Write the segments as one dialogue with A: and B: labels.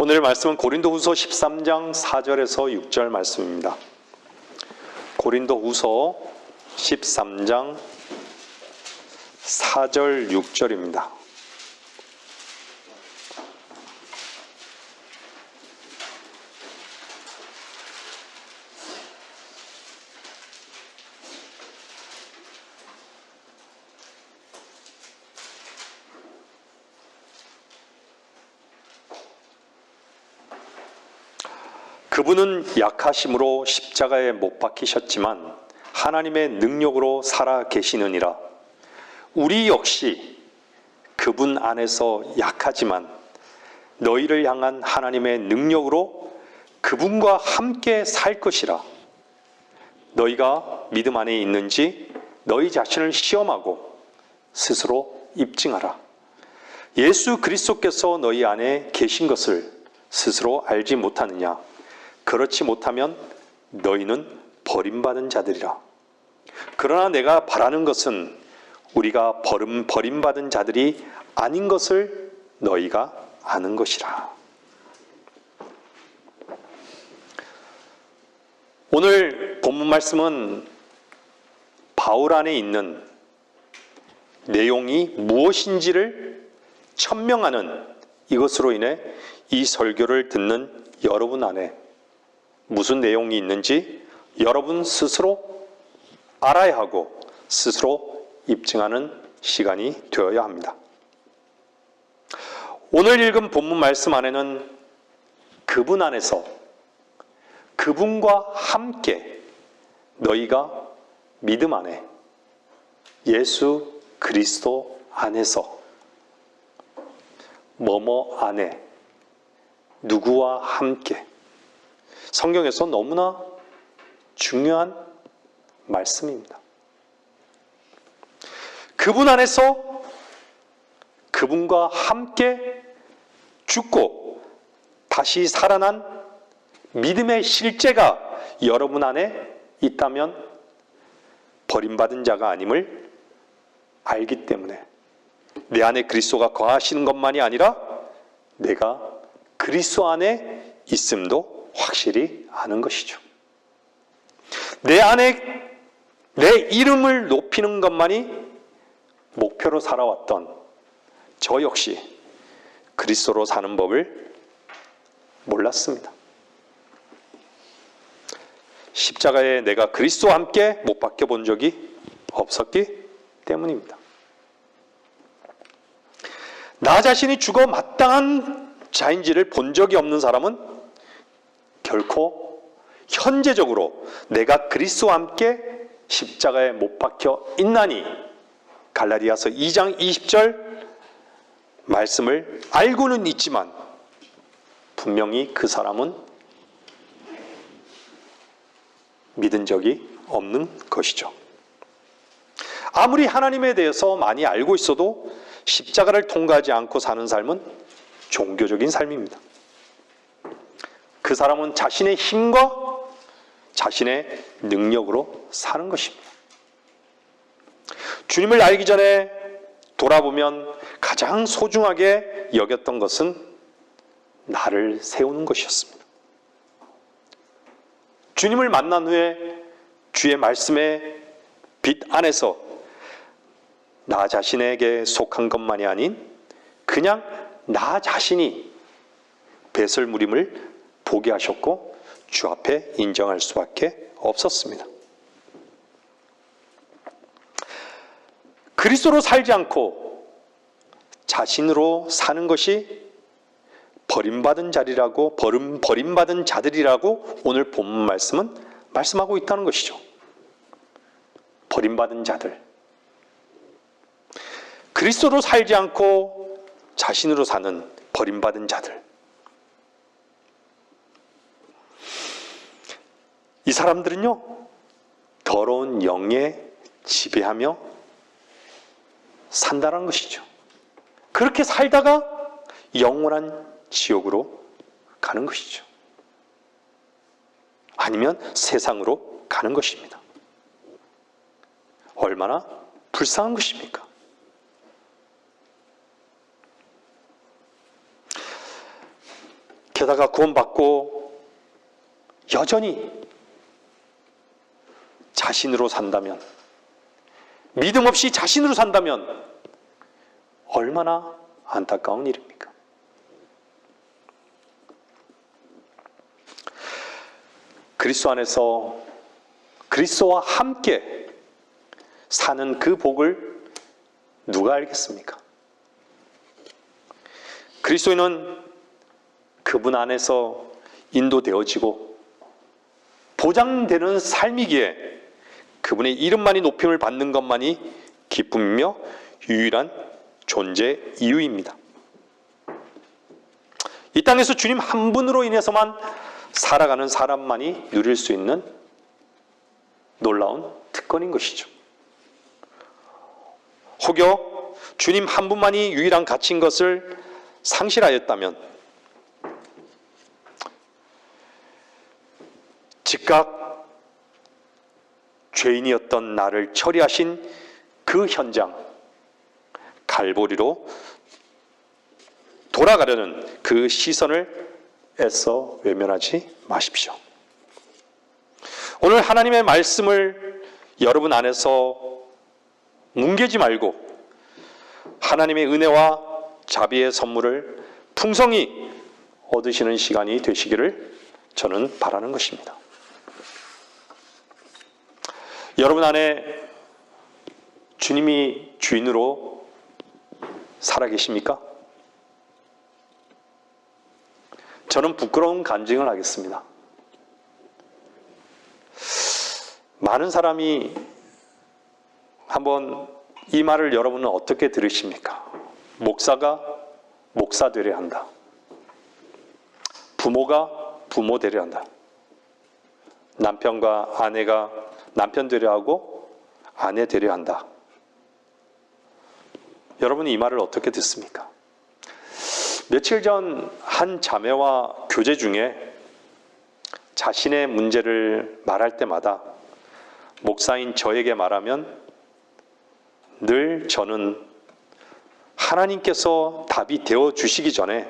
A: 오늘 말씀은 고린도후서 13장 4절에서 6절 말씀입니다. 고린도후서 13장 4절 6절입니다. 그분은 약하심으로 십자가에 못 박히셨지만 하나님의 능력으로 살아 계시느니라. 우리 역시 그분 안에서 약하지만 너희를 향한 하나님의 능력으로 그분과 함께 살 것이라. 너희가 믿음 안에 있는지 너희 자신을 시험하고 스스로 입증하라. 예수 그리스도께서 너희 안에 계신 것을 스스로 알지 못하느냐? 그렇지 못하면 너희는 버림받은 자들이라. 그러나 내가 바라는 것은 우리가 버림받은 자들이 아닌 것을 너희가 아는 것이라. 오늘 본문 말씀은 바울 안에 있는 내용이 무엇인지를 천명하는 이것으로 인해 이 설교를 듣는 여러분 안에 무슨 내용이 있는지 여러분 스스로 알아야 하고 스스로 입증하는 시간이 되어야 합니다. 오늘 읽은 본문 말씀 안에는 그분 안에서 그분과 함께 너희가 믿음 안에 예수 그리스도 안에서 뭐뭐 안에 누구와 함께 성경에서 너무나 중요한 말씀입니다. 그분 안에서 그분과 함께 죽고 다시 살아난 믿음의 실제가 여러분 안에 있다면 버림받은 자가 아님을 알기 때문에 내 안에 그리스도가 거하시는 것만이 아니라 내가 그리스도 안에 있음도 확실히 아는 것이죠. 내 안에 내 이름을 높이는 것만이 목표로 살아왔던 저 역시 그리스도로 사는 법을 몰랐습니다. 십자가에 내가 그리스도와 함께 못 박혀 본 적이 없었기 때문입니다. 나 자신이 죽어 마땅한 자인지를 본 적이 없는 사람은 결코 현재적으로 내가 그리스도와 함께 십자가에 못 박혀 있나니 갈라디아서 2장 20절 말씀을 알고는 있지만 분명히 그 사람은 믿은 적이 없는 것이죠. 아무리 하나님에 대해서 많이 알고 있어도 십자가를 통과하지 않고 사는 삶은 종교적인 삶입니다. 그 사람은 자신의 힘과 자신의 능력으로 사는 것입니다. 주님을 알기 전에 돌아보면 가장 소중하게 여겼던 것은 나를 세우는 것이었습니다. 주님을 만난 후에 주의 말씀의 빛 안에서 나 자신에게 속한 것만이 아닌 그냥 나 자신이 배설물임을 보게 하셨고 주 앞에 인정할 수밖에 없었습니다. 그리스도로 살지 않고 자신으로 사는 것이 버림받은 자리라고 버림받은 자들이라고 오늘 본문 말씀은 말씀하고 있다는 것이죠. 버림받은 자들. 그리스도로 살지 않고 자신으로 사는 버림받은 자들. 이 사람들은요, 더러운 영에 지배하며 산다는 것이죠. 그렇게 살다가 영원한 지옥으로 가는 것이죠. 아니면 세상으로 가는 것입니다. 얼마나 불쌍한 것입니까? 게다가 구원받고 여전히 자신으로 산다면, 믿음 없이 자신으로 산다면 얼마나 안타까운 일입니까? 그리스도 안에서 그리스도와 함께 사는 그 복을 누가 알겠습니까? 그리스도인은 그분 안에서 인도되어지고 보장되는 삶이기에 그분의 이름만이 높임을 받는 것만이 기쁨이며 유일한 존재 이유입니다. 이 땅에서 주님 한 분으로 인해서만 살아가는 사람만이 누릴 수 있는 놀라운 특권인 것이죠. 혹여 주님 한 분만이 유일한 가치인 것을 상실하였다면 즉각 죄인이었던 나를 처리하신 그 현장, 갈보리로 돌아가려는 그 시선을 애써 외면하지 마십시오. 오늘 하나님의 말씀을 여러분 안에서 뭉개지 말고 하나님의 은혜와 자비의 선물을 풍성히 얻으시는 시간이 되시기를 저는 바라는 것입니다. 여러분 안에 주님이 주인으로 살아계십니까? 저는 부끄러운 간증을 하겠습니다. 많은 사람이 한번 이 말을 여러분은 어떻게 들으십니까? 목사가 목사 되려 한다. 부모가 부모 되려 한다. 남편과 아내가 남편 되려 하고 아내 되려 한다. 여러분이 이 말을 어떻게 듣습니까? 며칠 전 한 자매와 교제 중에 자신의 문제를 말할 때마다 목사인 저에게 말하면 늘 저는 하나님께서 답이 되어 주시기 전에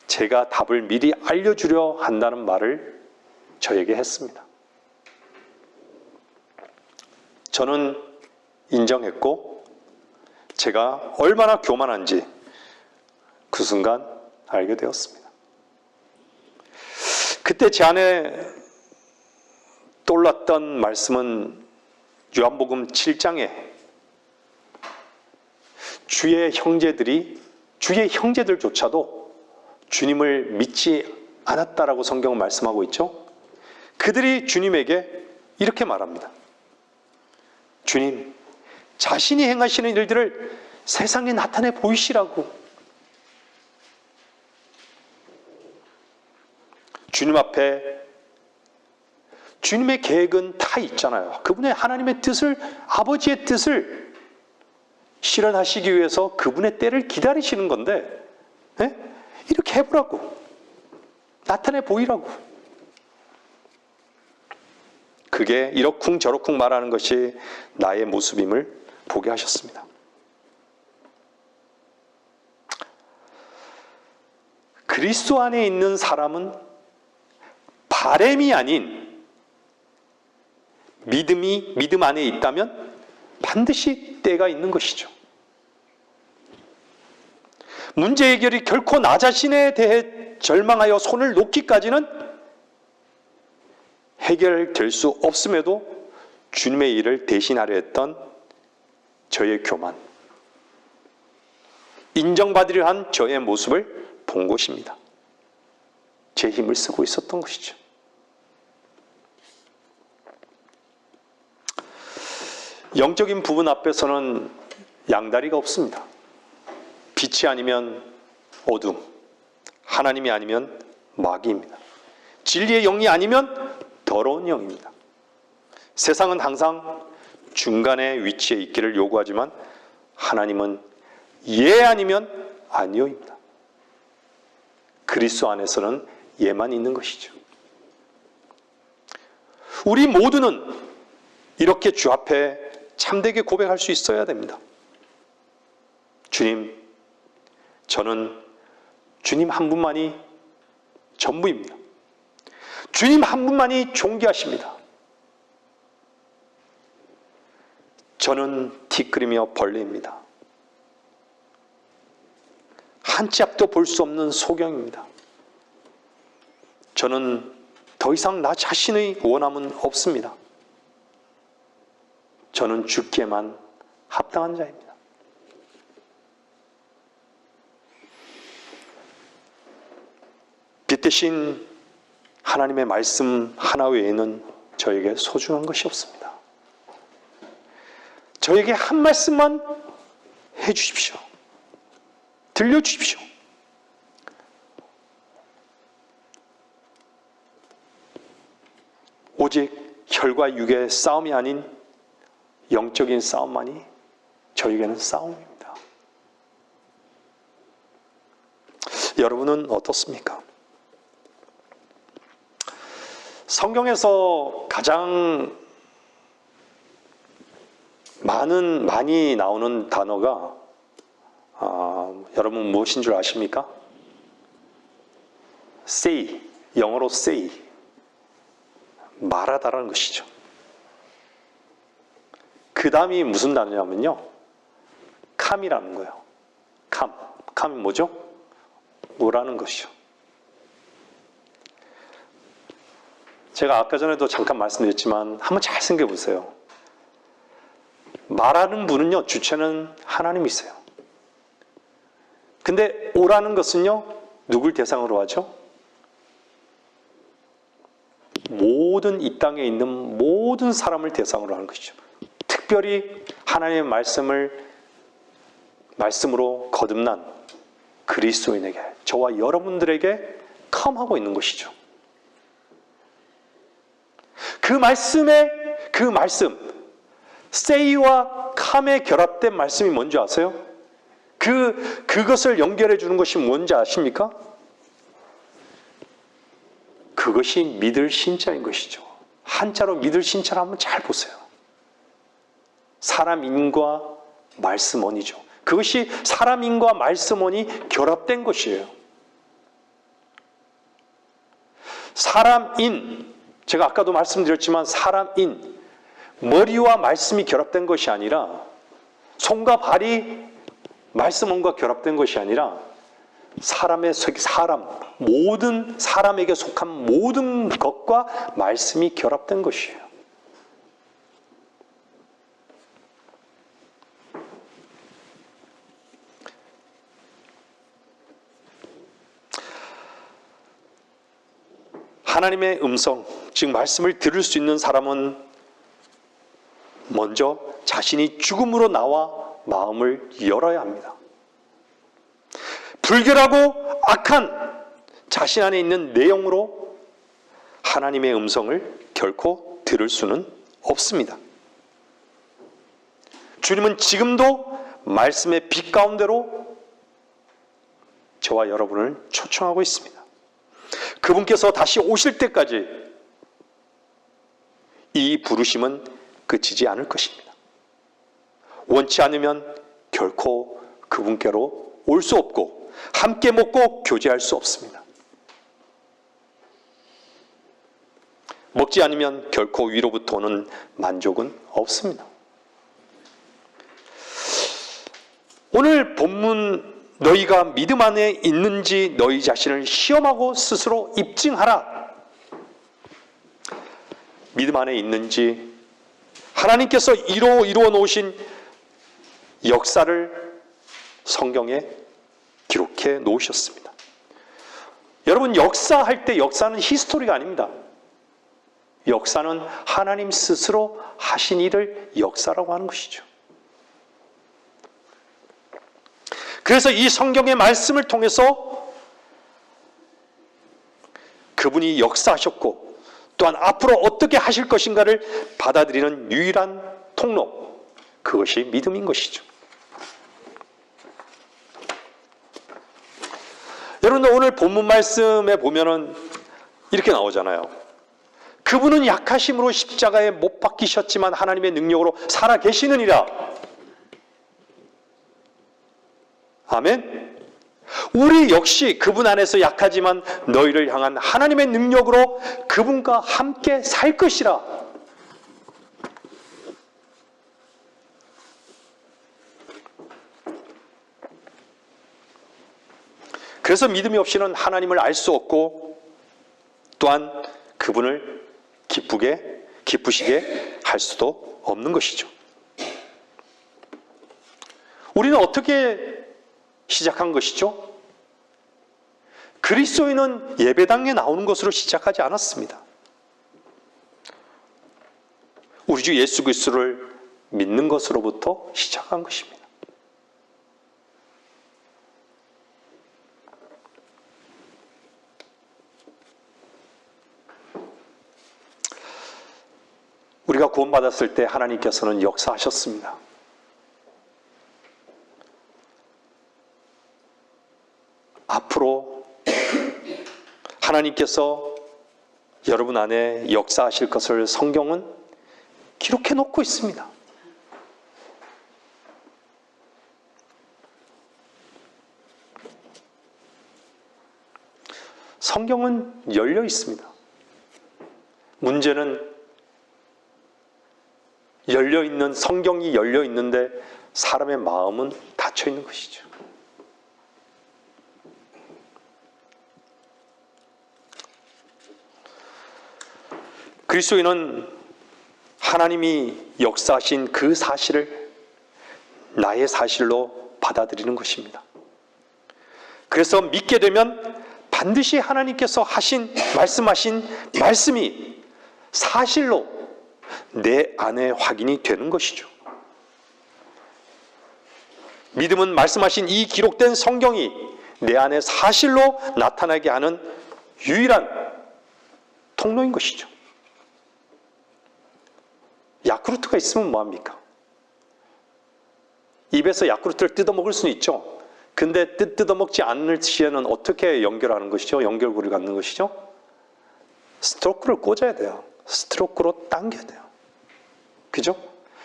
A: 제가 답을 미리 알려주려 한다는 말을 저에게 했습니다. 저는 인정했고 제가 얼마나 교만한지 그 순간 알게 되었습니다. 그때 제 안에 떠올랐던 말씀은 요한복음 7장에 주의 형제들조차도 주님을 믿지 않았다라고 성경은 말씀하고 있죠. 그들이 주님에게 이렇게 말합니다. 주님, 자신이 행하시는 일들을 세상에 나타내 보이시라고. 주님 앞에 주님의 계획은 다 있잖아요. 그분의 하나님의 뜻을, 아버지의 뜻을 실현하시기 위해서 그분의 때를 기다리시는 건데, 네? 이렇게 해보라고. 나타내 보이라고. 그게 이러쿵저러쿵 말하는 것이 나의 모습임을 보게 하셨습니다. 그리스도 안에 있는 사람은 바램이 아닌 믿음 안에 있다면 반드시 때가 있는 것이죠. 문제 해결이 결코 나 자신에 대해 절망하여 손을 놓기까지는 해결될 수 없음에도 주님의 일을 대신하려 했던 저의 교만, 인정받으려 한 저의 모습을 본 것입니다. 제 힘을 쓰고 있었던 것이죠. 영적인 부분 앞에서는 양다리가 없습니다. 빛이 아니면 어둠, 하나님이 아니면 마귀입니다. 진리의 영이 아니면 더러운 영입니다. 세상은 항상 중간에 위치해 있기를 요구하지만 하나님은 예 아니면 아니요입니다. 그리스도 안에서는 예만 있는 것이죠. 우리 모두는 이렇게 주 앞에 참되게 고백할 수 있어야 됩니다. 주님, 저는 주님 한 분만이 전부입니다. 주님 한 분만이 존귀하십니다. 저는 티끌이며 벌레입니다. 한 치 앞도 볼 수 없는 소경입니다. 저는 더 이상 나 자신의 원함은 없습니다. 저는 죽기에만 합당한 자입니다. 빛 대신 하나님의 말씀 하나 외에는 저에게 소중한 것이 없습니다. 저에게 한 말씀만 해 주십시오. 들려주십시오. 오직 혈과 육의 싸움이 아닌 영적인 싸움만이 저에게는 싸움입니다. 여러분은 어떻습니까? 성경에서 가장 많이 나오는 단어가 여러분 무엇인 줄 아십니까? say, 영어로 say, 말하다라는 것이죠. 그 다음이 무슨 단어냐면요, come이라는 거예요. come이 뭐죠? 오라는 것이죠. 제가 아까 전에도 잠깐 말씀드렸지만 한번 잘 생각해 보세요. 말하는 분은요, 주체는 하나님이세요. 근데 오라는 것은요, 누굴 대상으로 하죠? 모든 이 땅에 있는 모든 사람을 대상으로 하는 것이죠. 특별히 하나님의 말씀으로 거듭난 그리스도인에게, 저와 여러분들에게 컴하고 있는 것이죠. 그 말씀, say와 come의 결합된 말씀이 뭔지 아세요? 그것을 연결해 주는 것이 뭔지 아십니까? 그것이 믿을 신자인 것이죠. 한자로 믿을 신자를 한번 잘 보세요. 사람인과 말씀원이죠. 그것이 사람인과 말씀원이 결합된 것이에요. 사람인, 제가 아까도 말씀드렸지만 사람인, 머리와 말씀이 결합된 것이 아니라, 손과 발이 말씀원과 결합된 것이 아니라, 모든 사람에게 속한 모든 것과 말씀이 결합된 것이에요. 하나님의 음성, 즉 말씀을 들을 수 있는 사람은 먼저 자신이 죽음으로 나와 마음을 열어야 합니다. 불결하고 악한 자신 안에 있는 내용으로 하나님의 음성을 결코 들을 수는 없습니다. 주님은 지금도 말씀의 빛 가운데로 저와 여러분을 초청하고 있습니다. 그분께서 다시 오실 때까지 이 부르심은 그치지 않을 것입니다. 원치 않으면 결코 그분께로 올 수 없고 함께 먹고 교제할 수 없습니다. 먹지 않으면 결코 위로부터 오는 만족은 없습니다. 오늘 본문, 너희가 믿음 안에 있는지 너희 자신을 시험하고 스스로 입증하라. 믿음 안에 있는지, 하나님께서 이루어 놓으신 역사를 성경에 기록해 놓으셨습니다. 여러분, 역사할 때 역사는 히스토리가 아닙니다. 역사는 하나님 스스로 하신 일을 역사라고 하는 것이죠. 그래서 이 성경의 말씀을 통해서 그분이 역사하셨고 또한 앞으로 어떻게 하실 것인가를 받아들이는 유일한 통로, 그것이 믿음인 것이죠. 여러분들 오늘 본문 말씀에 보면은 이렇게 나오잖아요. 그분은 약하심으로 십자가에 못 박히셨지만 하나님의 능력으로 살아 계시느니라. 아멘. 우리 역시 그분 안에서 약하지만 너희를 향한 하나님의 능력으로 그분과 함께 살 것이라. 그래서 믿음이 없이는 하나님을 알 수 없고 또한 그분을 기쁘시게 할 수도 없는 것이죠. 우리는 어떻게 시작한 것이죠? 그리스도인은 예배당에 나오는 것으로 시작하지 않았습니다. 우리 주 예수 그리스도를 믿는 것으로부터 시작한 것입니다. 우리가 구원받았을 때 하나님께서는 역사하셨습니다. 앞으로 하나님께서 여러분 안에 역사하실 것을 성경은 기록해 놓고 있습니다. 성경은 열려 있습니다. 문제는 열려 있는 성경이 열려 있는데 사람의 마음은 닫혀 있는 것이죠. 그리스도인은 하나님이 역사하신 그 사실을 나의 사실로 받아들이는 것입니다. 그래서 믿게 되면 반드시 하나님께서 말씀하신 말씀이 사실로 내 안에 확인이 되는 것이죠. 믿음은 말씀하신 이 기록된 성경이 내 안에 사실로 나타나게 하는 유일한 통로인 것이죠. 야쿠르트가 있으면 뭐합니까? 입에서 야쿠르트를 뜯어먹을 수는 있죠. 근데 뜯어먹지 않을 시에는 어떻게 연결하는 것이죠? 연결고리를 갖는 것이죠? 스트로크를 꽂아야 돼요. 스트로크로 당겨야 돼요. 그죠?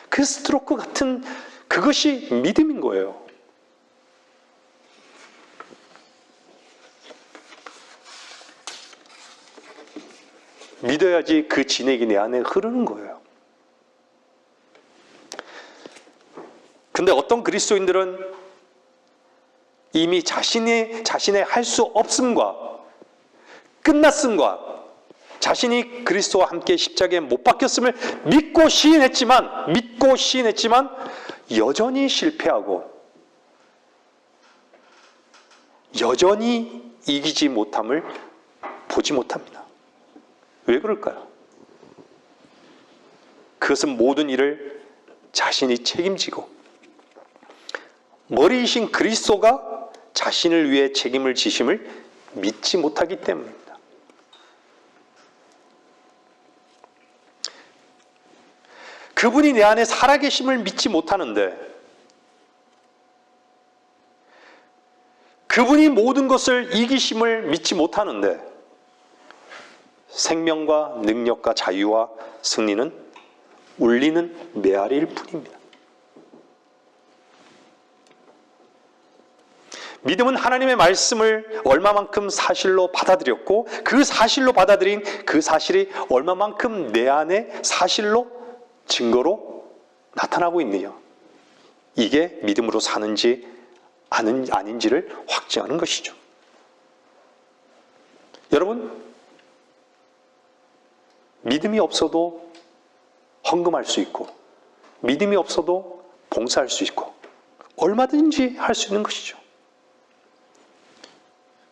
A: 그 스트로크 같은 그것이 믿음인 거예요. 믿어야지 그 진액이 내 안에 흐르는 거예요. 근데 어떤 그리스도인들은 이미 자신의 할 수 없음과 끝났음과 자신이 그리스도와 함께 십자가에 못 박혔음을 믿고 시인했지만 여전히 실패하고 여전히 이기지 못함을 보지 못합니다. 왜 그럴까요? 그것은 모든 일을 자신이 책임지고 머리이신 그리스도가 자신을 위해 책임을 지심을 믿지 못하기 때문입니다. 그분이 내 안에 살아계심을 믿지 못하는데 그분이 모든 것을 이기심을 믿지 못하는데 생명과 능력과 자유와 승리는 울리는 메아리일 뿐입니다. 믿음은 하나님의 말씀을 얼마만큼 사실로 받아들였고 그 사실로 받아들인 그 사실이 얼마만큼 내 안에 사실로 증거로 나타나고 있느냐. 이게 믿음으로 사는지 아닌지를 확증하는 것이죠. 여러분, 믿음이 없어도 헌금할 수 있고 믿음이 없어도 봉사할 수 있고 얼마든지 할 수 있는 것이죠.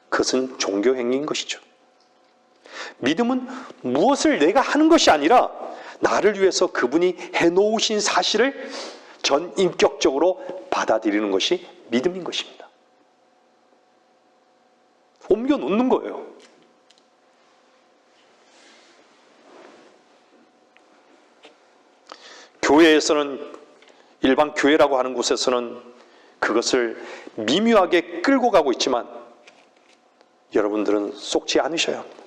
A: 그것은 종교 행위인 것이죠. 믿음은 무엇을 내가 하는 것이 아니라 나를 위해서 그분이 해놓으신 사실을 전인격적으로 받아들이는 것이 믿음인 것입니다. 옮겨 놓는 거예요. 교회에서는 일반 교회라고 하는 곳에서는 그것을 미묘하게 끌고 가고 있지만 여러분들은 속지 않으셔야 합니다.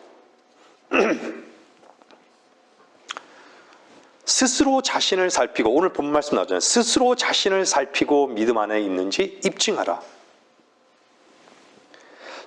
A: 스스로 자신을 살피고 오늘 본 말씀 나오잖아요. 스스로 자신을 살피고 믿음 안에 있는지 입증하라.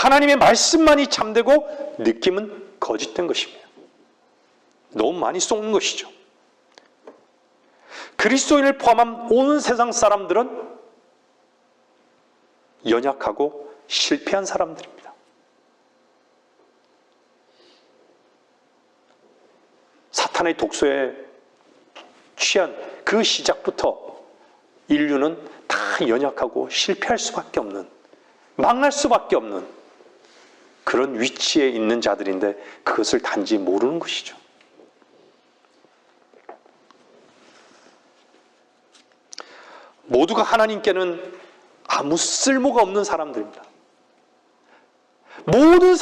A: 하나님의 말씀만이 참되고 느낌은 거짓된 것입니다. 너무 많이 속는 것이죠. 그리스도인을 포함한 온 세상 사람들은 연약하고 실패한 사람들입니다. 사탄의 독소에 취한 그 시작부터 인류는 다 연약하고 실패할 수밖에 없는, 망할 수밖에 없는 그런 위치에 있는 자들인데 그것을 단지 모르는 것이죠. 모두가 하나님께는 아무 쓸모가 없는 사람들입니다. 모든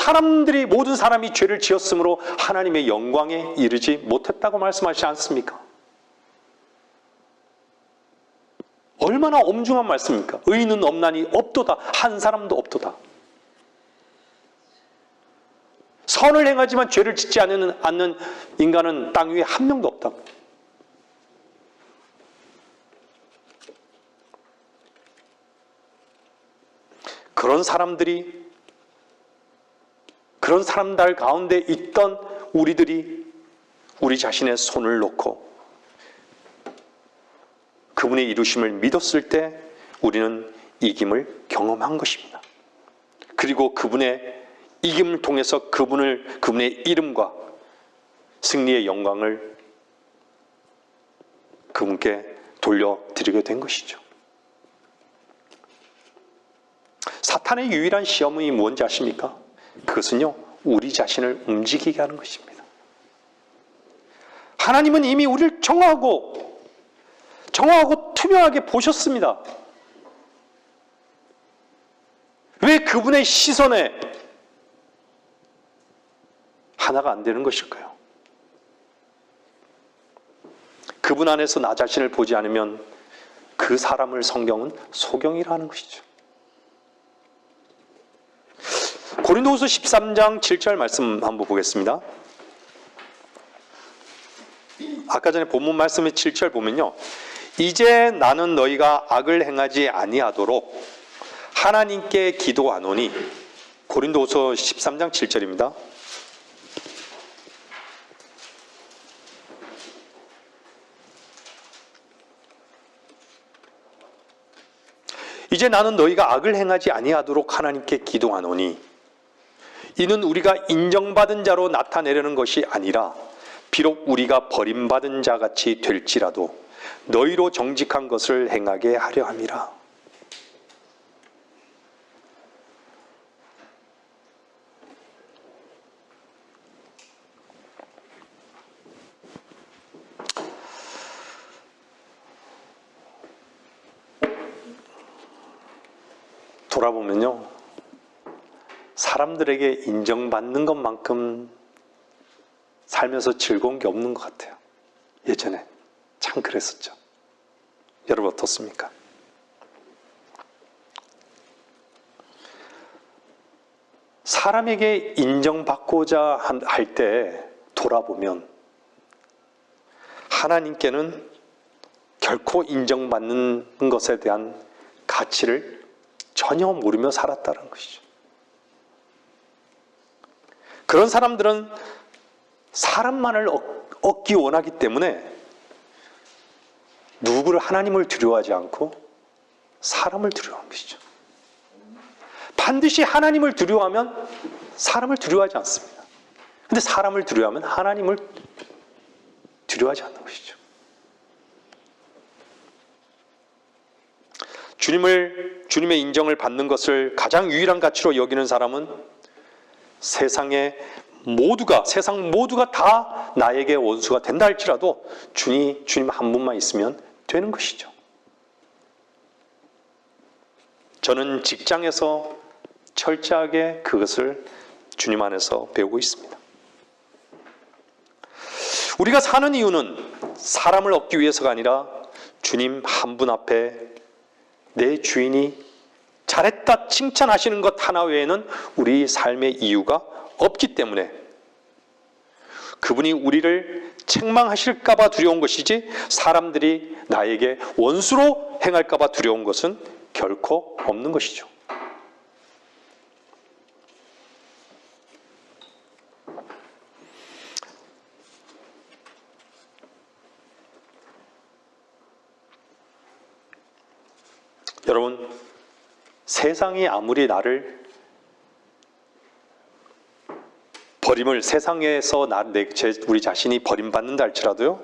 A: 사람이 죄를 지었으므로 하나님의 영광에 이르지 못했다고 말씀하시지 않습니까? 얼마나 엄중한 말씀입니까? 의인은 없나니 없도다. 한 사람도 없도다. 선을 행하지만 죄를 짓지 않는 인간은 땅 위에 한 명도 없다고. 그런 사람들 가운데 있던 우리들이 우리 자신의 손을 놓고 그분의 이루심을 믿었을 때 우리는 이김을 경험한 것입니다. 그리고 그분의 이김을 통해서 그분의 이름과 승리의 영광을 그분께 돌려드리게 된 것이죠. 사탄의 유일한 시험이 뭔지 아십니까? 그것은요, 우리 자신을 움직이게 하는 것입니다. 하나님은 이미 우리를 정하고 투명하게 보셨습니다. 왜 그분의 시선에 하나가 안 되는 것일까요? 그분 안에서 나 자신을 보지 않으면 그 사람을 성경은 소경이라 하는 것이죠. 고린도후서 13장 7절 말씀 한번 보겠습니다. 아까 전에 본문 말씀의 7절 보면요. 이제 나는 너희가 악을 행하지 아니하도록 하나님께 기도하노니, 고린도후서 13장 7절입니다. 이제 나는 너희가 악을 행하지 아니하도록 하나님께 기도하노니, 이는 우리가 인정받은 자로 나타내려는 것이 아니라 비록 우리가 버림받은 자같이 될지라도 너희로 정직한 것을 행하게 하려 함이라. 돌아보면요, 사람들에게 인정받는 것만큼 살면서 즐거운 게 없는 것 같아요. 예전에 참 그랬었죠. 여러분 어떻습니까? 사람에게 인정받고자 할 때 돌아보면 하나님께는 결코 인정받는 것에 대한 가치를 전혀 모르며 살았다는 것이죠. 그런 사람들은 사람만을 얻기 원하기 때문에 하나님을 두려워하지 않고 사람을 두려워하는 것이죠. 반드시 하나님을 두려워하면 사람을 두려워하지 않습니다. 그런데 사람을 두려워하면 하나님을 두려워하지 않는 것이죠. 주님의 인정을 받는 것을 가장 유일한 가치로 여기는 사람은 세상 모두가 다 나에게 원수가 된다 할지라도 주님 한 분만 있으면 되는 것이죠. 저는 직장에서 철저하게 그것을 주님 안에서 배우고 있습니다. 우리가 사는 이유는 사람을 얻기 위해서가 아니라 주님 한 분 앞에 내 주인이 잘했다 칭찬하시는 것 하나 외에는 우리 삶의 이유가 없기 때문에, 그분이 우리를 책망하실까 봐 두려운 것이지 사람들이 나에게 원수로 행할까 봐 두려운 것은 결코 없는 것이죠. 여러분, 세상이 아무리 나를 세상에서 우리 자신이 버림받는다 할지라도요,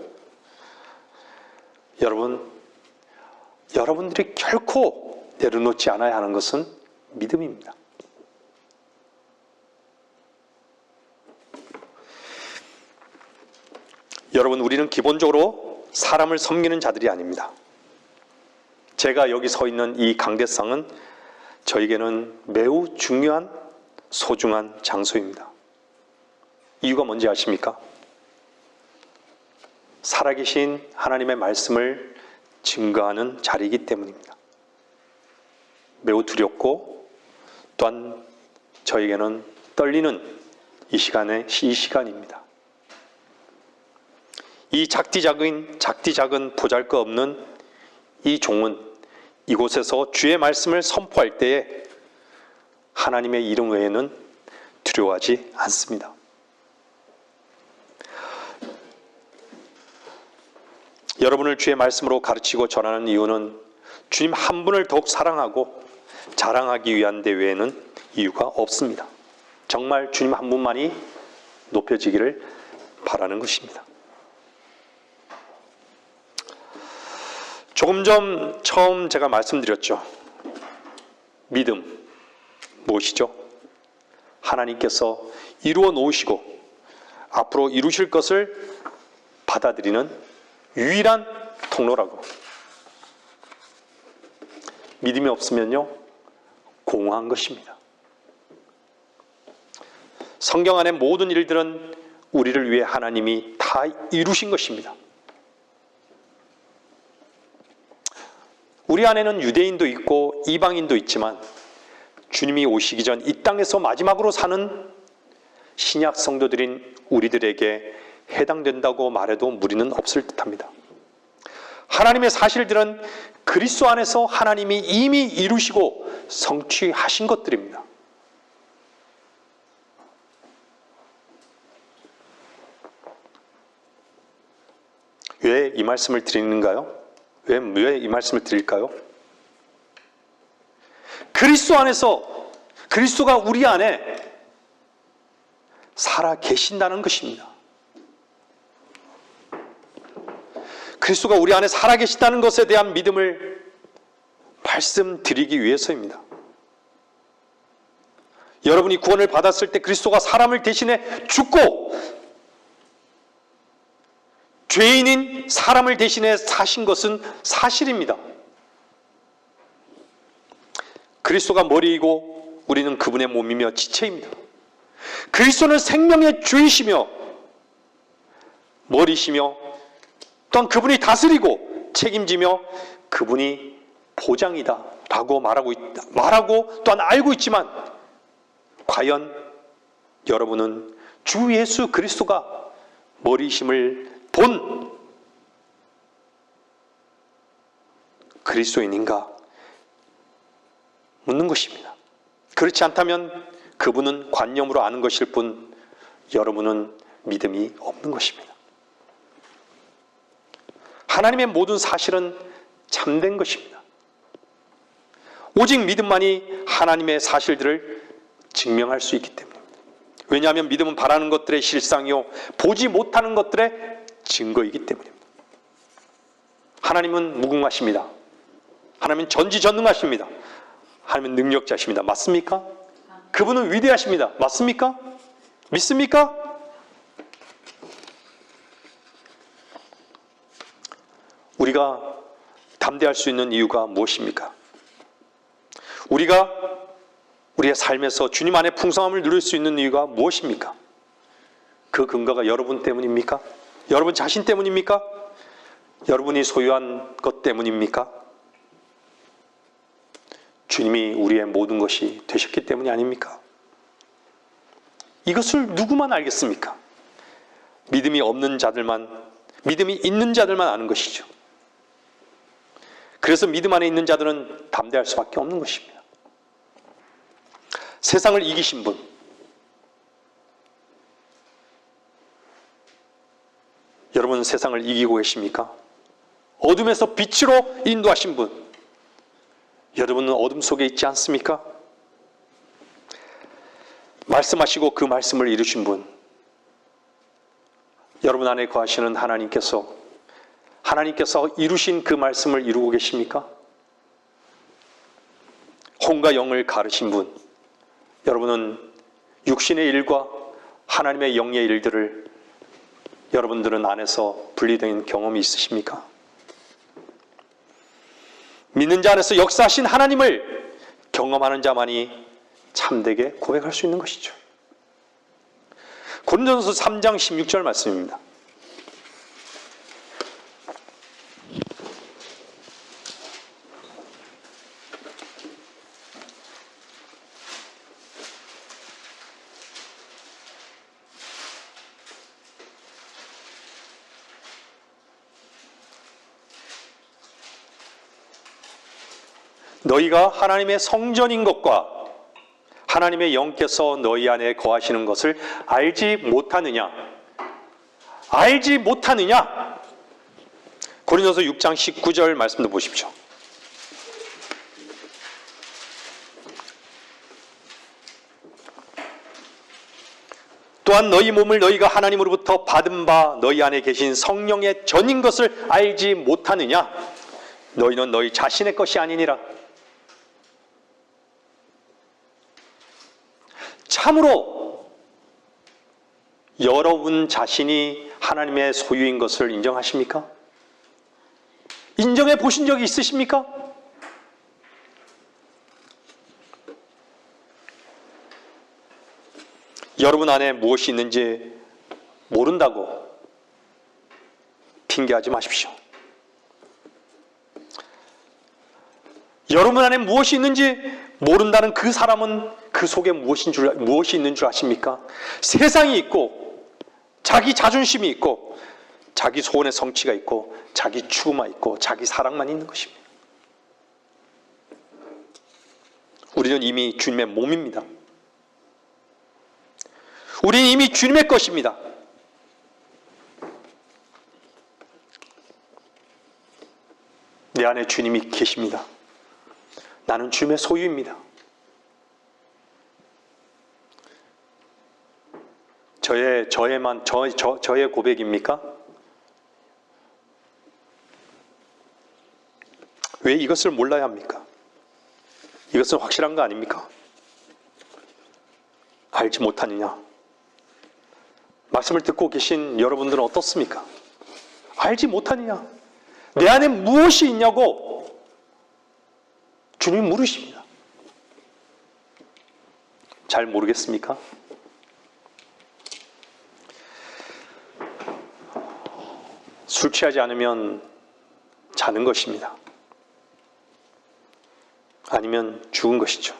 A: 여러분들이 결코 내려놓지 않아야 하는 것은 믿음입니다. 여러분, 우리는 기본적으로 사람을 섬기는 자들이 아닙니다. 제가 여기 서 있는 이 강대상은 저에게는 매우 중요한 소중한 장소입니다. 이유가 뭔지 아십니까? 살아계신 하나님의 말씀을 증거하는 자리이기 때문입니다. 매우 두렵고 또한 저에게는 떨리는 이 시간입니다. 이 작디 작은 보잘것없는 이 종은 이곳에서 주의 말씀을 선포할 때에 하나님의 이름 외에는 두려워하지 않습니다. 여러분을 주의 말씀으로 가르치고 전하는 이유는 주님 한 분을 더욱 사랑하고 자랑하기 위한 데 외에는 이유가 없습니다. 정말 주님 한 분만이 높여지기를 바라는 것입니다. 조금 전 처음 제가 말씀드렸죠. 믿음 무엇이죠? 하나님께서 이루어 놓으시고 앞으로 이루실 것을 받아들이는 유일한 통로라고. 믿음이 없으면요, 공허한 것입니다. 성경 안의 모든 일들은 우리를 위해 하나님이 다 이루신 것입니다. 우리 안에는 유대인도 있고 이방인도 있지만 주님이 오시기 전 이 땅에서 마지막으로 사는 신약 성도들인 우리들에게 해당된다고 말해도 무리는 없을 듯합니다. 하나님의 사실들은 그리스도 안에서 하나님이 이미 이루시고 성취하신 것들입니다. 왜 이 말씀을 드리는가요? 왜 이 말씀을 드릴까요? 그리스도 안에서, 그리스도가 우리 안에 살아 계신다는 것입니다. 그리스도가 우리 안에 살아 계신다는 것에 대한 믿음을 말씀드리기 위해서입니다. 여러분이 구원을 받았을 때 그리스도가 사람을 대신해 죽고 죄인인 사람을 대신해 사신 것은 사실입니다. 그리스도가 머리이고 우리는 그분의 몸이며 지체입니다. 그리스도는 생명의 주이시며 머리시며 또한 그분이 다스리고 책임지며 그분이 보장이다 라고 말하고 또한 알고 있지만 과연 여러분은 주 예수 그리스도가 머리심을 본 그리스도인인가 묻는 것입니다. 그렇지 않다면 그분은 관념으로 아는 것일 뿐 여러분은 믿음이 없는 것입니다. 하나님의 모든 사실은 참된 것입니다. 오직 믿음만이 하나님의 사실들을 증명할 수 있기 때문입니다. 왜냐하면 믿음은 바라는 것들의 실상이요 보지 못하는 것들의 증거이기 때문입니다. 하나님은 무궁하십니다. 하나님은 전지전능하십니다. 하나님은 능력자십니다. 맞습니까? 그분은 위대하십니다. 맞습니까? 믿습니까? 우리가 담대할 수 있는 이유가 무엇입니까? 우리가 우리의 삶에서 주님 안에 풍성함을 누릴 수 있는 이유가 무엇입니까? 그 근거가 여러분 때문입니까? 여러분 자신 때문입니까? 여러분이 소유한 것 때문입니까? 주님이 우리의 모든 것이 되셨기 때문이 아닙니까? 이것을 누구만 알겠습니까? 믿음이 없는 자들만, 믿음이 있는 자들만 아는 것이죠. 그래서 믿음 안에 있는 자들은 담대할 수밖에 없는 것입니다. 세상을 이기신 분, 여러분 세상을 이기고 계십니까? 어둠에서 빛으로 인도하신 분, 여러분은 어둠 속에 있지 않습니까? 말씀하시고 그 말씀을 이루신 분, 여러분 안에 거하시는 하나님께서 이루신 그 말씀을 이루고 계십니까? 혼과 영을 가르신 분, 여러분은 육신의 일과 하나님의 영의 일들을 여러분들은 안에서 분리된 경험이 있으십니까? 믿는 자 안에서 역사하신 하나님을 경험하는 자만이 참되게 고백할 수 있는 것이죠. 고린도전서 3장 16절 말씀입니다. 너희가 하나님의 성전인 것과 하나님의 영께서 너희 안에 거하시는 것을 알지 못하느냐? 알지 못하느냐? 고린도서 6장 19절 말씀도 보십시오. 또한 너희 몸을 너희가 하나님으로부터 받은 바 너희 안에 계신 성령의 전인 것을 알지 못하느냐? 너희는 너희 자신의 것이 아니니라. 참으로 여러분 자신이 하나님의 소유인 것을 인정하십니까? 인정해 보신 적이 있으십니까? 여러분 안에 무엇이 있는지 모른다고 핑계하지 마십시오. 여러분 안에 무엇이 있는지 모른다는 그 사람은 그 속에 무엇이 있는 줄 아십니까? 세상이 있고 자기 자존심이 있고 자기 소원의 성취가 있고 자기 추구만 있고 자기 사랑만 있는 것입니다. 우리는 이미 주님의 몸입니다. 우리는 이미 주님의 것입니다. 내 안에 주님이 계십니다. 나는 주님의 소유입니다. 저의 고백입니까? 왜 이것을 몰라야 합니까? 이것은 확실한 거 아닙니까? 알지 못하느냐? 말씀을 듣고 계신 여러분들은 어떻습니까? 알지 못하느냐? 내 안에 무엇이 있냐고 주님이 물으십니다. 잘 모르겠습니까? 술 취하지 않으면 자는 것입니다. 아니면 죽은 것이죠.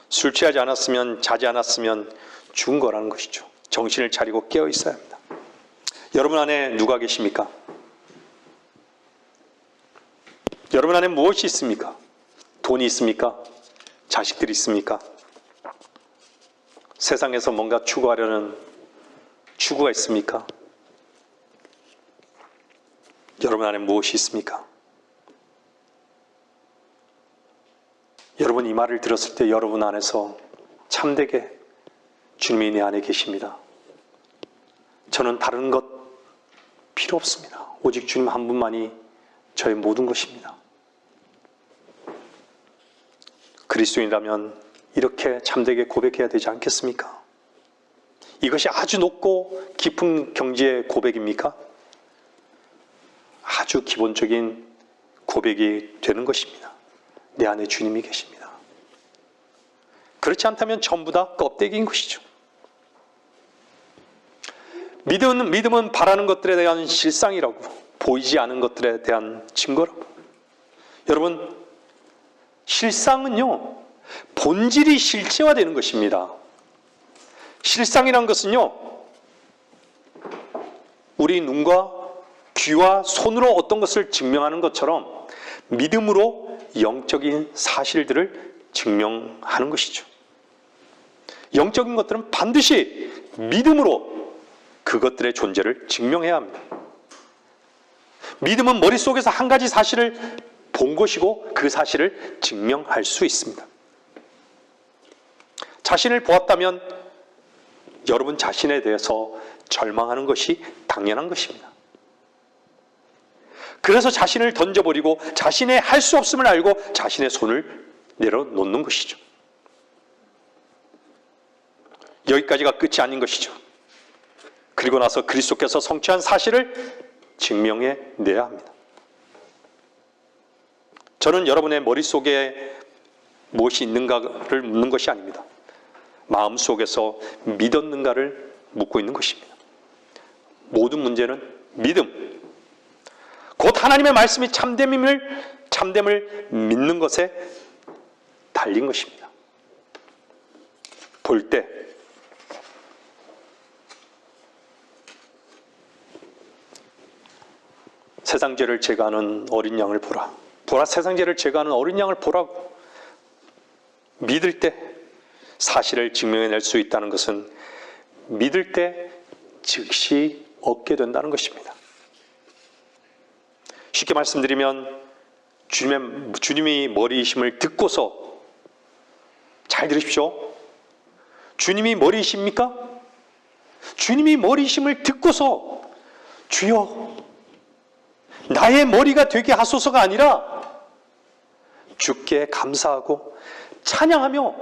A: 술 취하지 않았으면, 자지 않았으면 죽은 거라는 것이죠. 정신을 차리고 깨어 있어야 합니다. 여러분 안에 누가 계십니까? 여러분 안에 무엇이 있습니까? 돈이 있습니까? 자식들이 있습니까? 세상에서 뭔가 추구하려는 추구가 있습니까? 여러분 안에 무엇이 있습니까? 여러분 이 말을 들었을 때 여러분 안에서 참되게 주님이 내 안에 계십니다. 저는 다른 것 필요 없습니다. 오직 주님 한 분만이 저의 모든 것입니다. 그리스도인이라면 이렇게 참되게 고백해야 되지 않겠습니까? 이것이 아주 높고 깊은 경지의 고백입니까? 아주 기본적인 고백이 되는 것입니다. 내 안에 주님이 계십니다. 그렇지 않다면 전부 다 껍데기인 것이죠. 믿음은 바라는 것들에 대한 실상이라고, 보이지 않은 것들에 대한 증거라고. 여러분, 실상은요, 본질이 실체화되는 것입니다. 실상이란 것은요, 우리 눈과 귀와 손으로 어떤 것을 증명하는 것처럼 믿음으로 영적인 사실들을 증명하는 것이죠. 영적인 것들은 반드시 믿음으로 그것들의 존재를 증명해야 합니다. 믿음은 머릿속에서 한 가지 사실을 본 것이고 그 사실을 증명할 수 있습니다. 자신을 보았다면 여러분 자신에 대해서 절망하는 것이 당연한 것입니다. 그래서 자신을 던져버리고 자신의 할 수 없음을 알고 자신의 손을 내려놓는 것이죠. 여기까지가 끝이 아닌 것이죠. 그리고 나서 그리스도께서 성취한 사실을 증명해 내야 합니다. 저는 여러분의 머릿속에 무엇이 있는가를 묻는 것이 아닙니다. 마음속에서 믿었는가를 묻고 있는 것입니다. 모든 문제는 믿음, 곧 하나님의 말씀이 참됨을 믿는 것에 달린 것입니다. 볼 때 세상 죄를 제거하는 어린 양을 보라. 보라, 세상 죄를 제거하는 어린 양을 보라고. 믿을 때 사실을 증명해낼 수 있다는 것은 믿을 때 즉시 얻게 된다는 것입니다. 쉽게 말씀드리면 주님이 머리이심을 듣고서, 잘 들으십시오. 주님이 머리이십니까? 주님이 머리이심을 듣고서 주여 나의 머리가 되게 하소서가 아니라 주께 감사하고 찬양하며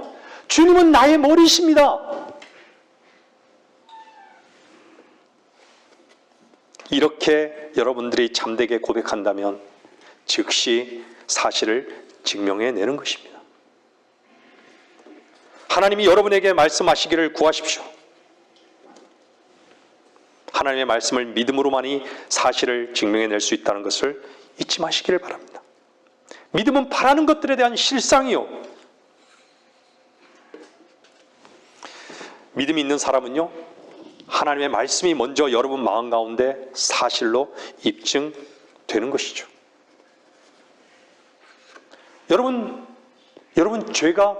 A: 주님은 나의 머리이십니다. 이렇게 여러분들이 참되게 고백한다면 즉시 사실을 증명해내는 것입니다. 하나님이 여러분에게 말씀하시기를 구하십시오. 하나님의 말씀을 믿음으로만이 사실을 증명해낼 수 있다는 것을 잊지 마시기를 바랍니다. 믿음은 바라는 것들에 대한 실상이요. 믿음이 있는 사람은요, 하나님의 말씀이 먼저 여러분 마음 가운데 사실로 입증되는 것이죠. 여러분 죄가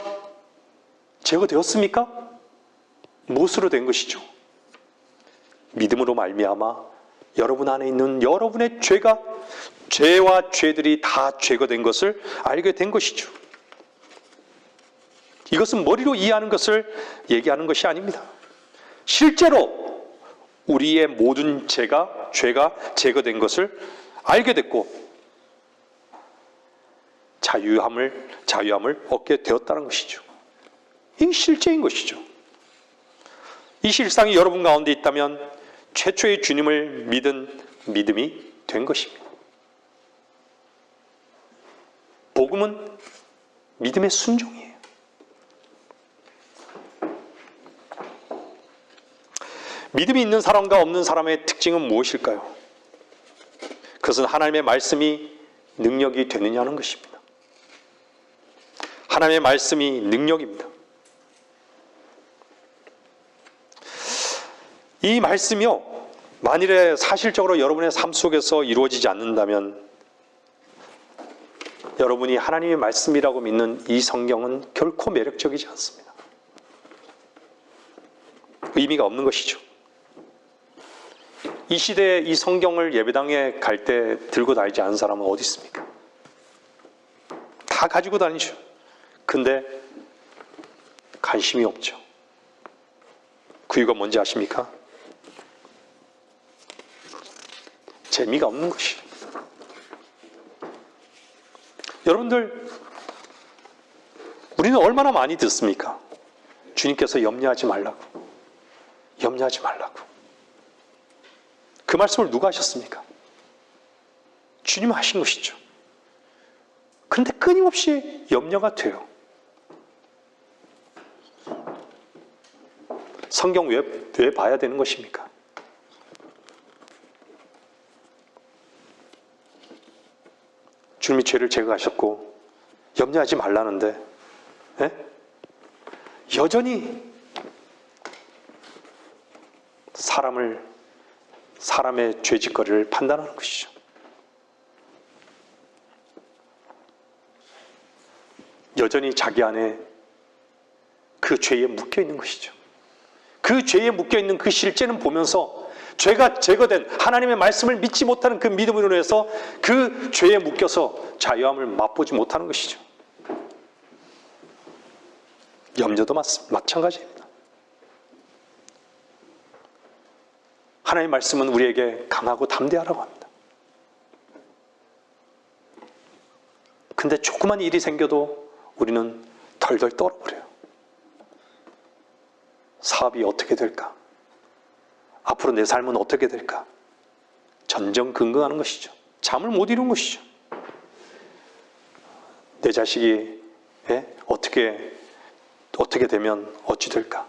A: 제거되었습니까? 무엇으로 된 것이죠? 믿음으로 말미암아 여러분 안에 있는 여러분의 죄와 죄들이 다 제거된 것을 알게 된 것이죠. 이것은 머리로 이해하는 것을 얘기하는 것이 아닙니다. 실제로 우리의 모든 죄가 제거된 것을 알게 됐고 자유함을 얻게 되었다는 것이죠. 이게 실제인 것이죠. 이 실상이 여러분 가운데 있다면 최초의 주님을 믿은 믿음이 된 것입니다. 복음은 믿음의 순종이에요. 믿음이 있는 사람과 없는 사람의 특징은 무엇일까요? 그것은 하나님의 말씀이 능력이 되느냐는 것입니다. 하나님의 말씀이 능력입니다. 이 말씀이요, 만일에 사실적으로 여러분의 삶 속에서 이루어지지 않는다면 여러분이 하나님의 말씀이라고 믿는 이 성경은 결코 매력적이지 않습니다. 의미가 없는 것이죠. 이 시대에 이 성경을 예배당에 갈 때 들고 다니지 않은 사람은 어디 있습니까? 다 가지고 다니죠. 근데 관심이 없죠. 그 이유가 뭔지 아십니까? 재미가 없는 것이에요. 여러분들, 우리는 얼마나 많이 듣습니까? 주님께서 염려하지 말라고. 그 말씀을 누가 하셨습니까? 주님 하신 것이죠. 그런데 끊임없이 염려가 돼요. 성경 왜 봐야 되는 것입니까? 주님이 죄를 제거하셨고 염려하지 말라는데 여전히 사람의 죄짓거리를 판단하는 것이죠. 여전히 자기 안에 그 죄에 묶여 있는 것이죠. 그 죄에 묶여 있는 그 실제는 보면서 죄가 제거된 하나님의 말씀을 믿지 못하는 그 믿음으로 인해서 그 죄에 묶여서 자유함을 맛보지 못하는 것이죠. 염려도 마찬가지입니다. 하나님의 말씀은 우리에게 강하고 담대하라고 합니다. 근데 조그만 일이 생겨도 우리는 덜덜 떨어버려요. 사업이 어떻게 될까? 앞으로 내 삶은 어떻게 될까? 전전긍긍하는 것이죠. 잠을 못 이루는 것이죠. 내 자식이 어떻게 되면 어찌 될까?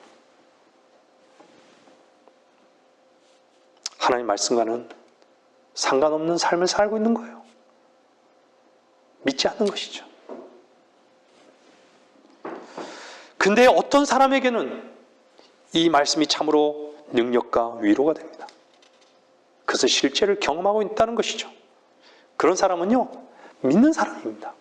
A: 하나님 말씀과는 상관없는 삶을 살고 있는 거예요. 믿지 않는 것이죠. 근데 어떤 사람에게는 이 말씀이 참으로 능력과 위로가 됩니다. 그것은 실제를 경험하고 있다는 것이죠. 그런 사람은요, 믿는 사람입니다.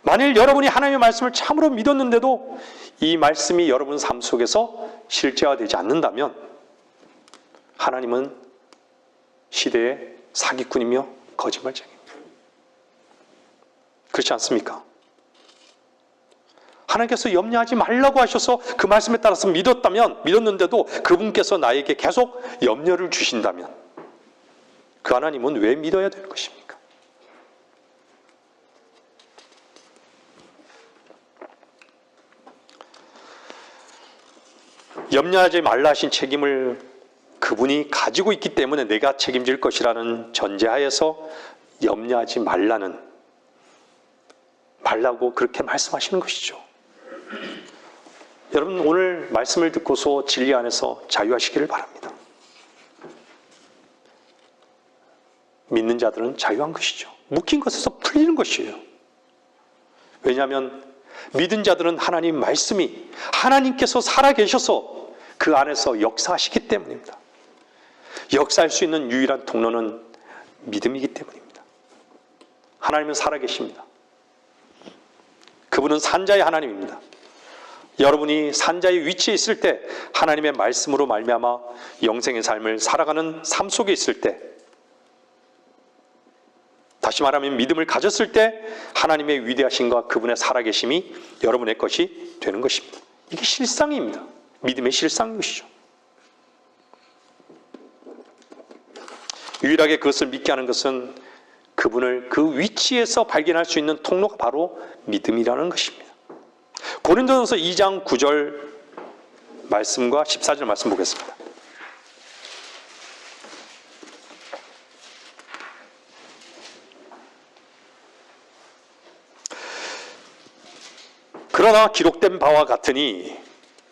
A: 만일 여러분이 하나님의 말씀을 참으로 믿었는데도 이 말씀이 여러분 삶 속에서 실제화되지 않는다면 하나님은 시대의 사기꾼이며 거짓말쟁이입니다. 그렇지 않습니까? 하나님께서 염려하지 말라고 하셔서 그 말씀에 따라서 믿었는데도 그분께서 나에게 계속 염려를 주신다면 그 하나님은 왜 믿어야 될 것입니까? 염려하지 말라 하신 책임을 그분이 가지고 있기 때문에 내가 책임질 것이라는 전제하에서 염려하지 말라고 그렇게 말씀하시는 것이죠. 여러분 오늘 말씀을 듣고서 진리 안에서 자유하시기를 바랍니다. 믿는 자들은 자유한 것이죠. 묶인 것에서 풀리는 것이에요. 왜냐하면 믿은 자들은 하나님 말씀이 하나님께서 살아계셔서 그 안에서 역사하시기 때문입니다. 역사할 수 있는 유일한 통로는 믿음이기 때문입니다. 하나님은 살아계십니다. 그분은 산자의 하나님입니다. 여러분이 산자의 위치에 있을 때 하나님의 말씀으로 말미암아 영생의 삶을 살아가는 삶 속에 있을 때 다시 말하면 믿음을 가졌을 때 하나님의 위대하심과 그분의 살아계심이 여러분의 것이 되는 것입니다. 이게 실상입니다. 믿음의 실상인 것이죠. 유일하게 그것을 믿게 하는 것은 그분을 그 위치에서 발견할 수 있는 통로가 바로 믿음이라는 것입니다. 고린도전서 2장 9절 말씀과 14절 말씀 보겠습니다. 그러나 기록된 바와 같으니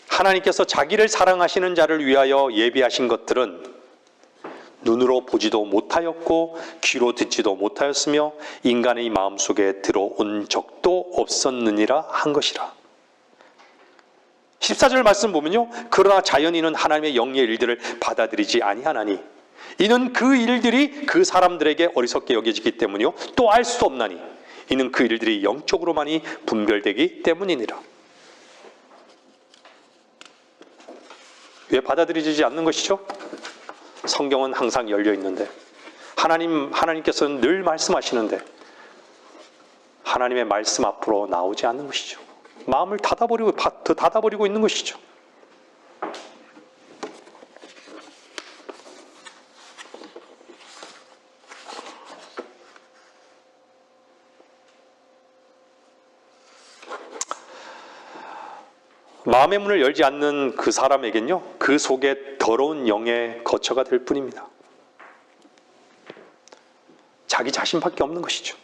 A: 하나님께서 자기를 사랑하시는 자를 위하여 예비하신 것들은 눈으로 보지도 못하였고 귀로 듣지도 못하였으며 인간의 마음속에 들어온 적도 없었느니라 한 것이라. 14절 말씀 보면요, 그러나 자연인은 하나님의 영의 일들을 받아들이지 아니하나니 이는 그 일들이 그 사람들에게 어리석게 여겨지기 때문이요 또 알 수도 없나니 이는 그 일들이 영적으로만이 분별되기 때문이니라. 왜 받아들이지 않는 것이죠? 성경은 항상 열려 있는데 하나님께서는 늘 말씀하시는데 하나님의 말씀 앞으로 나오지 않는 것이죠. 마음을 더 닫아버리고 있는 것이죠. 마음의 문을 열지 않는 그 사람에겐요, 그 속에 더러운 영의 거처가 될 뿐입니다. 자기 자신밖에 없는 것이죠.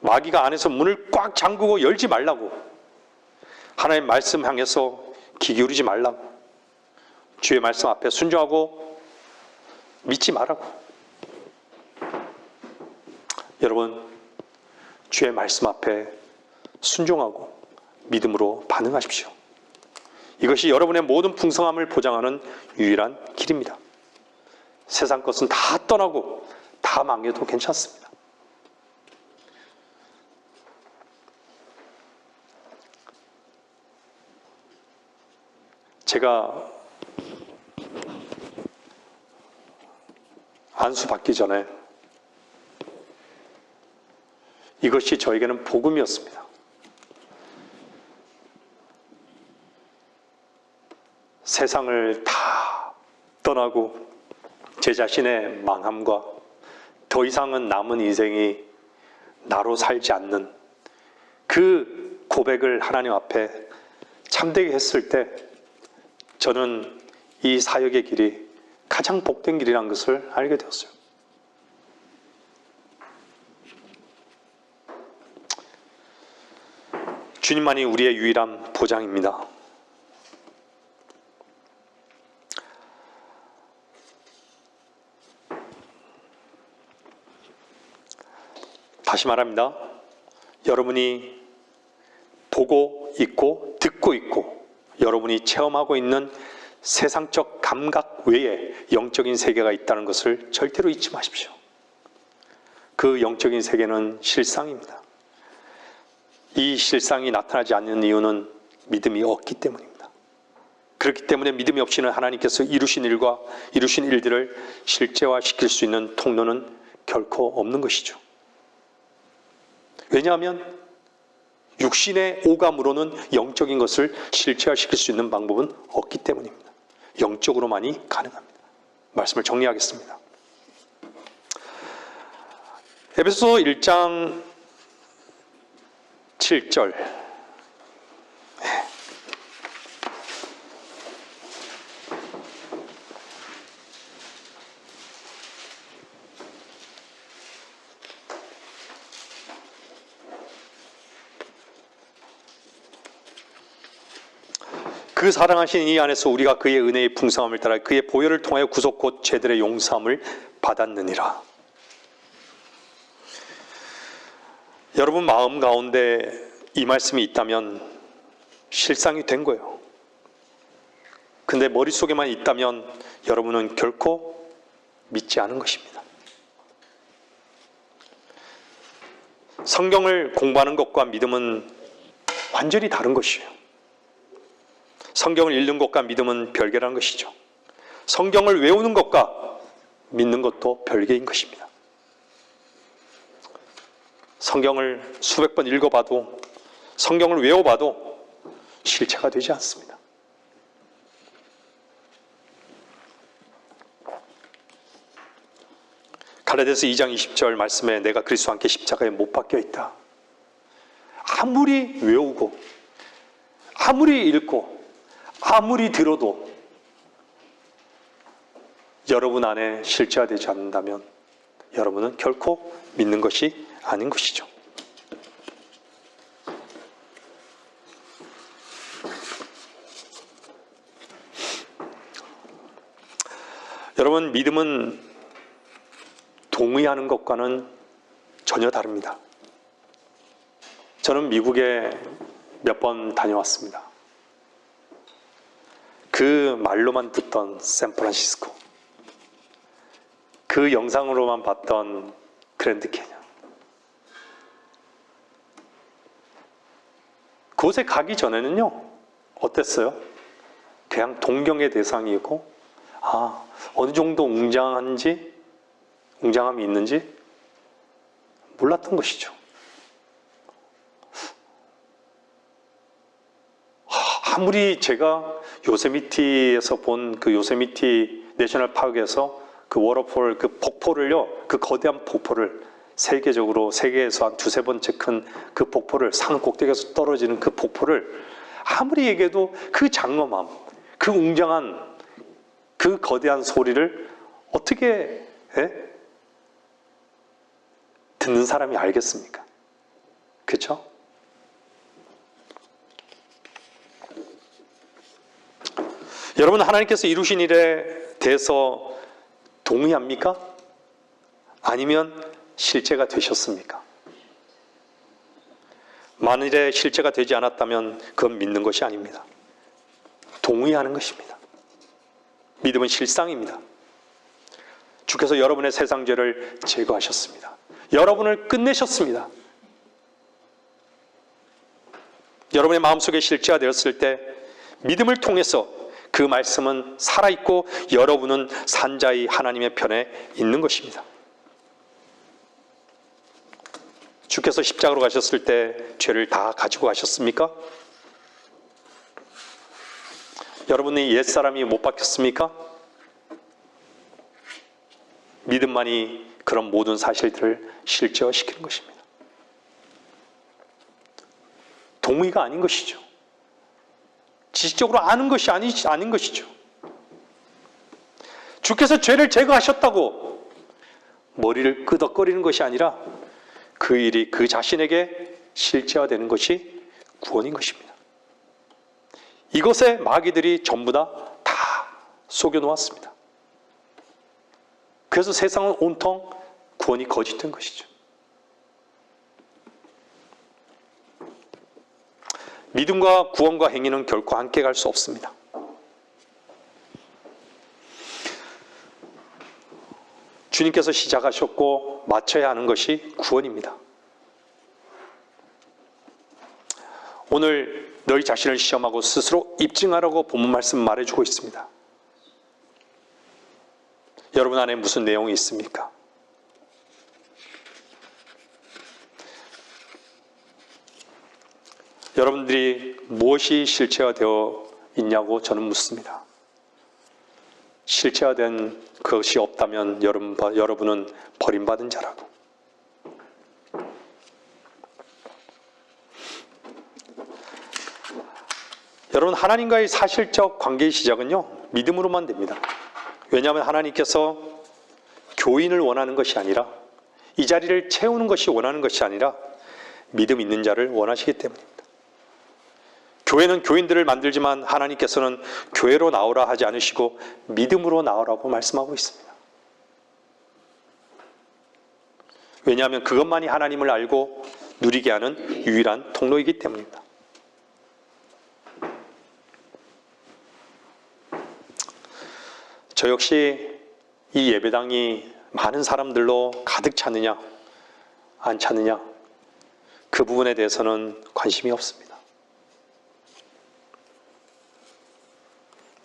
A: 마귀가 안에서 문을 꽉 잠그고 열지 말라고, 하나님의 말씀 향해서 귀 기울이지 말라고, 주의 말씀 앞에 순종하고 믿지 말라고. 여러분, 주의 말씀 앞에 순종하고 믿음으로 반응하십시오. 이것이 여러분의 모든 풍성함을 보장하는 유일한 길입니다. 세상 것은 다 떠나고 다 망해도 괜찮습니다. 제가 안수 받기 전에 이것이 저에게는 복음이었습니다. 세상을 다 떠나고 제 자신의 망함과 더 이상은 남은 인생이 나로 살지 않는 그 고백을 하나님 앞에 참되게 했을 때 저는 이 사역의 길이 가장 복된 길이라는 것을 알게 되었어요. 주님만이 우리의 유일한 보장입니다. 다시 말합니다. 여러분이 보고 있고 듣고 있고 여러분이 체험하고 있는 세상적 감각 외에 영적인 세계가 있다는 것을 절대로 잊지 마십시오. 그 영적인 세계는 실상입니다. 이 실상이 나타나지 않는 이유는 믿음이 없기 때문입니다. 그렇기 때문에 믿음이 없이는 하나님께서 이루신 일과 이루신 일들을 실제화시킬 수 있는 통로는 결코 없는 것이죠. 왜냐하면 육신의 오감으로는 영적인 것을 실체화시킬 수 있는 방법은 없기 때문입니다. 영적으로만이 가능합니다. 말씀을 정리하겠습니다. 에베소서 1장 7절. 그 사랑하신 이 안에서 우리가 그의 은혜의 풍성함을 따라 그의 보혈을 통하여 구속 곧 죄들의 용서함을 받았느니라. 여러분 마음 가운데 이 말씀이 있다면 실상이 된 거예요. 근데 머릿속에만 있다면 여러분은 결코 믿지 않은 것입니다. 성경을 공부하는 것과 믿음은 완전히 다른 것이에요. 성경을 읽는 것과 믿음은 별개라는 것이죠. 성경을 외우는 것과 믿는 것도 별개인 것입니다. 성경을 수백 번 읽어봐도 성경을 외워봐도 실체가 되지 않습니다. 갈라디아서 2장 20절 말씀에 내가 그리스도와 함께 십자가에 못 박혀 있다. 아무리 외우고 아무리 읽고 아무리 들어도 여러분 안에 실체화되지 않는다면 여러분은 결코 믿는 것이 아닌 것이죠. 여러분 믿음은 동의하는 것과는 전혀 다릅니다. 저는 미국에 몇 번 다녀왔습니다. 그 말로만 듣던 샌프란시스코, 그 영상으로만 봤던 그랜드 캐년, 그곳에 가기 전에는요 어땠어요? 그냥 동경의 대상이고 어느 정도 웅장함이 있는지 몰랐던 것이죠. 아무리 제가 요세미티에서 본 그 요세미티 내셔널 파크에서 그 워터폴 그 폭포를요, 그 거대한 폭포를 세계적으로 세계에서 한 두세 번째 큰 그 폭포를 산 꼭대기에서 떨어지는 그 폭포를 아무리 얘기해도 그 장엄함, 그 웅장한 그 거대한 소리를 어떻게 듣는 사람이 알겠습니까? 그렇죠? 여러분 하나님께서 이루신 일에 대해서 동의합니까? 아니면 실제가 되셨습니까? 만일에 실제가 되지 않았다면 그건 믿는 것이 아닙니다. 동의하는 것입니다. 믿음은 실상입니다. 주께서 여러분의 세상 죄를 제거하셨습니다. 여러분을 끝내셨습니다. 여러분의 마음속에 실제가 되었을 때 믿음을 통해서 그 말씀은 살아있고 여러분은 산자의 하나님의 편에 있는 것입니다. 주께서 십자가로 가셨을 때 죄를 다 가지고 가셨습니까? 여러분의 옛사람이 못 바뀌었습니까? 믿음만이 그런 모든 사실들을 실제화시키는 것입니다. 동의가 아닌 것이죠. 지식적으로 아는 것이 아닌 것이죠. 주께서 죄를 제거하셨다고 머리를 끄덕거리는 것이 아니라 그 일이 그 자신에게 실제화되는 것이 구원인 것입니다. 이것에 마귀들이 전부 다 속여놓았습니다. 그래서 세상은 온통 구원이 거짓된 것이죠. 믿음과 구원과 행위는 결코 함께 갈 수 없습니다. 주님께서 시작하셨고 마쳐야 하는 것이 구원입니다. 오늘 너희 자신을 시험하고 스스로 입증하라고 본문 말씀 말해주고 있습니다. 여러분 안에 무슨 내용이 있습니까? 여러분들이 무엇이 실체화되어 있냐고 저는 묻습니다. 실체화된 것이 없다면 여러분은 버림받은 자라고. 여러분, 하나님과의 사실적 관계의 시작은요, 믿음으로만 됩니다. 왜냐하면 하나님께서 교인을 원하는 것이 아니라, 이 자리를 채우는 것이 원하는 것이 아니라 믿음 있는 자를 원하시기 때문입니다. 교회는 교인들을 만들지만 하나님께서는 교회로 나오라 하지 않으시고 믿음으로 나오라고 말씀하고 있습니다. 왜냐하면 그것만이 하나님을 알고 누리게 하는 유일한 통로이기 때문입니다. 저 역시 이 예배당이 많은 사람들로 가득 차느냐 안 차느냐 그 부분에 대해서는 관심이 없습니다.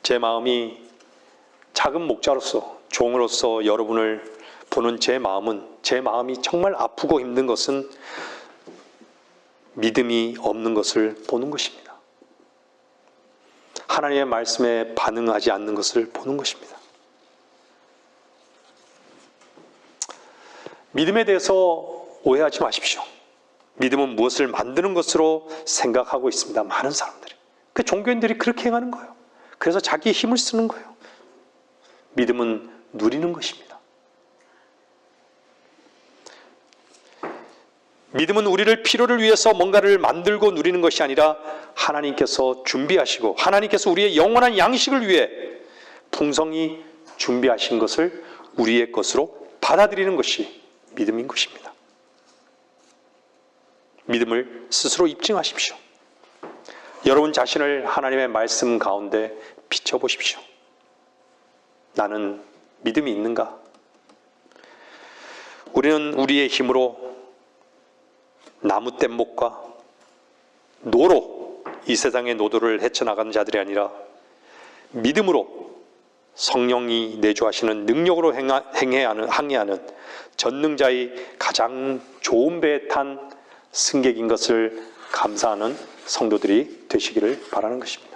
A: 제 마음이 작은 목자로서 종으로서 여러분을 보는 제 마음이 정말 아프고 힘든 것은 믿음이 없는 것을 보는 것입니다. 하나님의 말씀에 반응하지 않는 것을 보는 것입니다. 믿음에 대해서 오해하지 마십시오. 믿음은 무엇을 만드는 것으로 생각하고 있습니다. 많은 사람들이. 그 종교인들이 그렇게 행하는 거예요. 그래서 자기 힘을 쓰는 거예요. 믿음은 누리는 것입니다. 믿음은 우리를 필요를 위해서 뭔가를 만들고 누리는 것이 아니라 하나님께서 준비하시고 하나님께서 우리의 영원한 양식을 위해 풍성히 준비하신 것을 우리의 것으로 받아들이는 것이 믿음인 것입니다. 믿음을 스스로 입증하십시오. 여러분 자신을 하나님의 말씀 가운데 비춰보십시오. 나는 믿음이 있는가? 우리는 우리의 힘으로 나무 뗏목과 노로 이 세상의 노도를 헤쳐나가는 자들이 아니라 믿음으로 성령이 내주하시는 능력으로 항해하는 전능자의 가장 좋은 배에 탄 승객인 것을 감사하는 성도들이 되시기를 바라는 것입니다.